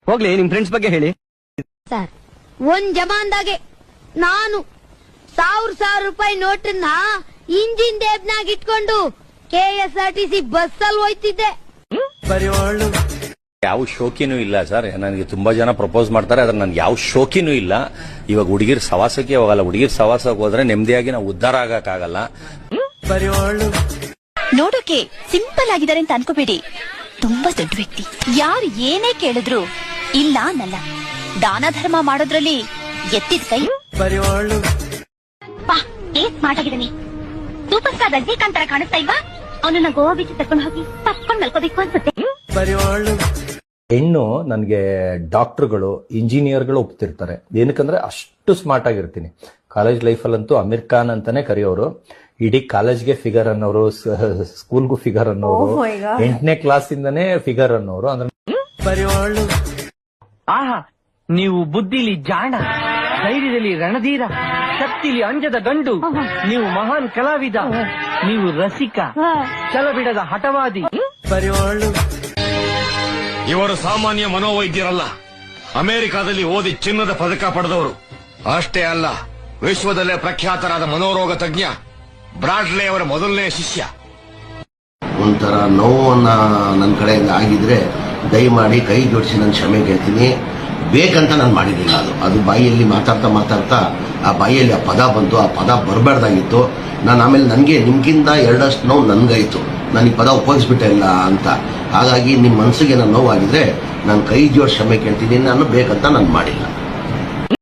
ಹೋಗ್ಲಿ ನಿಮ್ ಫ್ರೆಂಡ್ಸ್ ಬಗ್ಗೆ ಹೇಳಿ ಸರ್. ಒಂದ್ ಜಮಾನ್ದಾಗೆ ನಾನು 1000 ರೂಪಾಯಿ ನೋಟನ್ನ ಇಂಜಿನ್ ದೇಬ್ನಾಗ ಇಟ್ಕೊಂಡು KSRTC ಬಸ್ ಅಲ್ಲಿ ಹೋಯ್ತಿದ್ದೆ. ಯಾವ ಶೋಕಿನೂ ಇಲ್ಲ ಸರ್. ನನಗೆ ತುಂಬಾ ಜನ ಪ್ರಪೋಸ್ ಮಾಡ್ತಾರೆ, ಆದ್ರೆ ನನ್ಗೆ ಯಾವ ಶೋಕಿನೂ ಇಲ್ಲ. ಇವಾಗ ಹುಡುಗಿರ್ ಸವಾಸಕ್ಕೆ ಹೋಗಲ್ಲ. ಹುಡುಗಿರ್ ಸವಾಸಕ್ಕೆ ಹೋದ್ರೆ ನೆಮ್ಮದಿಯಾಗಿ ನಾವು ಉದ್ಧಾರ ಆಗಕ್ಕಾಗಲ್ಲ. ನೋಡೋಕೆ ಸಿಂಪಲ್ ಆಗಿದ್ದಾರೆ ಅಂತ ಅನ್ಕೋಬೇಡಿ, ತುಂಬಾ ದೊಡ್ಡ ವ್ಯಕ್ತಿ. ಯಾರು ಏನೇ ಕೇಳಿದ್ರು ಇಲ್ಲ ಅನ್ನಲ್ಲ. ದಾನ ಧರ್ಮ ಮಾಡೋದ್ರಲ್ಲಿ ಎತ್ತಿದ ಕೈ. ಸ್ಮಾರ್ಟ್ ಆಗಿದ್ದಾನೆ. ಸೂಪರ್ ಸ್ಟಾರ್ ರಜನಿಕಾಂತ್ ತರ ಕಾಣಿಸ್ತಾ ಇಲ್ವಾ? ಅವನನ್ನ ಗೋವಾ ಬೀಚ್ ಕರ್ಕೊಂಡು ಹೋಗಿ ತಪ್ಕೊಂಡು ಮಲ್ಕೋಬೇಕು ಅನ್ಸುತ್ತೆ. ಹೆಣ್ಣು ನನ್ಗೆ ಡಾಕ್ಟರ್ಗಳು, ಇಂಜಿನಿಯರ್ಗಳು ಒಪ್ತಿರ್ತಾರೆ. ಏನಕ್ಕಂದ್ರೆ ಅಷ್ಟು ಸ್ಮಾರ್ಟ್ ಆಗಿರ್ತೀನಿ. ಕಾಲೇಜ್ ಲೈಫಲ್ಲಂತೂ ಅಮೀರ್ ಖಾನ್ ಅಂತಾನೆ ಕರೆಯೋರು. ಇಡೀ ಕಾಲೇಜ್ಗೆ ಫಿಗರ್ ಅನ್ನೋರು, ಸ್ಕೂಲ್ಗೂ ಫಿಗರ್ ಅನ್ನೋರು, 8ನೇ ಕ್ಲಾಸ್ ಇಂದಾನೇ ಫಿಗರ್ ಅನ್ನೋರು. ಅಂದ್ರೆ ಆಹಾ, ನೀವು ಬುದ್ಧಿಲಿ ಜಾಣ, ಧೈರ್ಯದಲ್ಲಿ ರಣಧೀರ, ಶಕ್ತಿಲಿ ಅಂಜದ ಗಂಡು, ನೀವು ಮಹಾನ್ ಕಲಾವಿದ, ನೀವು ರಸಿಕ, ಛಲಬಿಡದ ಹಠವಾದಿ. ಇವರು ಸಾಮಾನ್ಯ ಮನೋವೈದ್ಯರಲ್ಲ. ಅಮೆರಿಕಾದಲ್ಲಿ ಓದಿ ಚಿನ್ನದ ಪದಕ ಪಡೆದವರು. ಅಷ್ಟೇ ಅಲ್ಲ, ವಿಶ್ವದಲ್ಲೇ ಪ್ರಖ್ಯಾತರಾದ ಮನೋರೋಗ ತಜ್ಞ ಬ್ರಾಡ್ಲೆ ಅವರ ಮೊದಲನೇ ಶಿಷ್ಯ. ಒಂಥರ ನೋವನ್ನ ನನ್ನ ಕಡೆಯಿಂದ ಆಗಿದ್ರೆ ದಯಮಾಡಿ ಕೈ ಜೋಡಿಸಿ ನಾನು ಕ್ಷಮೆ ಕೇಳ್ತೀನಿ. ಬೇಕಂತ ನಾನು ಮಾಡಿರಲಿಲ್ಲ. ಅದು ಬಾಯಿಯಲ್ಲಿ ಮಾತಾಡ್ತಾ ಆ ಬಾಯಿಯಲ್ಲಿ ಆ ಪದ ಬಂತು. ಆ ಪದ ಬರಬಾರ್ದಾಗಿತ್ತು. ನಾನು ಆಮೇಲೆ ನನಗೆ ನಿಮ್ಗಿಂತ 2 ನೋವು ನನ್ಗಾಯ್ತು. ನಾನು ಈ ಪದ ಉಪಯೋಗಿಸ್ಬಿಟ್ಟೆ ಇಲ್ಲ ಅಂತ. ಹಾಗಾಗಿ ನಿಮ್ಮ ಮನಸ್ಸಿಗೆ ನಾನು ನೋವಾಗಿದ್ರೆ ನಾನು ಕೈ ಜೋಡಿಸಿ ಕ್ಷಮೆ ಕೇಳ್ತೀನಿ. ನಾನು ಬೇಕಂತ ನಾನು ಮಾಡಿಲ್ಲ.